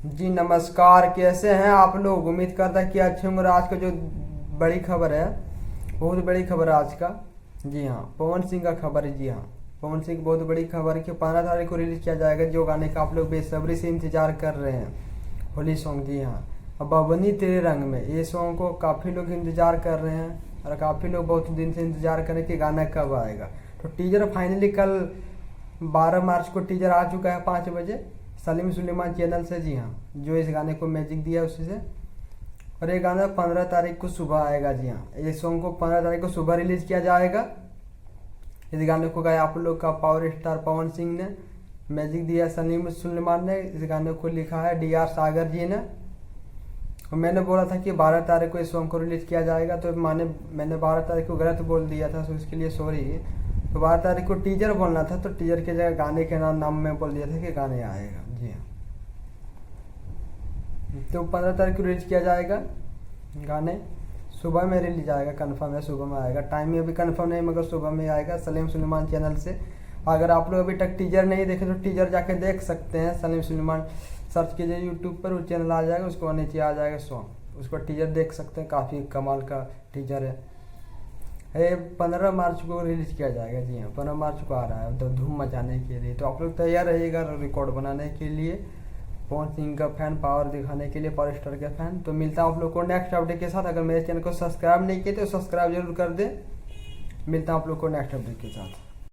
जी नमस्कार, कैसे हैं आप लोग। उम्मीद करता कि अच्छे होंगे। आज का जो बड़ी खबर है, बहुत बड़ी खबर है आज का। जी हाँ, पवन सिंह का खबर है। जी हाँ, पवन सिंह की बहुत बड़ी खबर है कि 15 तारीख को रिलीज किया जाएगा जो गाने का आप लोग बेसब्री से इंतजार कर रहे हैं, होली सॉन्ग। जी हाँ, अब बबनी तेरे रंग में, ये सॉन्ग को काफ़ी लोग इंतजार कर रहे हैं और काफ़ी लोग बहुत दिन से इंतजार कर रहे हैं कि गाना कब आएगा। तो टीजर फाइनली कल 12 मार्च को टीजर आ चुका है 5 बजे सलीम सुलेमान चैनल से। जी हाँ, जो इस गाने को मैजिक दिया है उसी से। और ये गाना 15 तारीख को सुबह आएगा। जी हाँ, ये सॉन्ग को 15 तारीख को सुबह रिलीज किया जाएगा। इस गाने को गाया आप लोग का पावर स्टार पवन सिंह ने, मैजिक दिया सलीम सुलेमान ने। इस गाने को लिखा है DR सागर जी ने। और मैंने बोला था कि 12 तारीख को इस सॉन्ग को रिलीज किया जाएगा, तो मैंने 12 तारीख को गलत बोल दिया था, तो उसके लिए सॉरी। तो 12 तारीख को टीजर बोलना था, तो टीजर की जगह गाने के नाम में बोल दिया था कि गाने आएगा। जी हाँ, तो 15 तारीख को रिलीज किया जाएगा। गाने सुबह में रिलीज आएगा, कंफर्म है सुबह में आएगा। टाइम में अभी कंफर्म नहीं, मगर सुबह में आएगा सलीम सुलेमान चैनल से। अगर आप लोग अभी तक टीजर नहीं देखे तो टीजर जाके देख सकते हैं। सलीम सुलेमान सर्च कीजिए यूट्यूब पर, वो चैनल आ जाएगा, उसको नीचे आ जाएगा सॉन्ग, उसको टीजर देख सकते हैं। काफ़ी कमाल का टीजर है। 15 मार्च को रिलीज किया जाएगा। जी हाँ, 15 मार्च को आ रहा है, तो धूम मचाने के लिए। तो आप लोग तैयार रहिएगा रिकॉर्ड बनाने के लिए, पवन सिंह का फैन, पावर दिखाने के लिए, पावर स्टार के फैन। तो मिलता हूँ आप लोग को नेक्स्ट अपडेट के साथ। अगर मेरे चैनल को सब्सक्राइब नहीं किए तो सब्सक्राइब जरूर कर दें। मिलता हूँ आप लोग को नेक्स्ट अपडेट के साथ।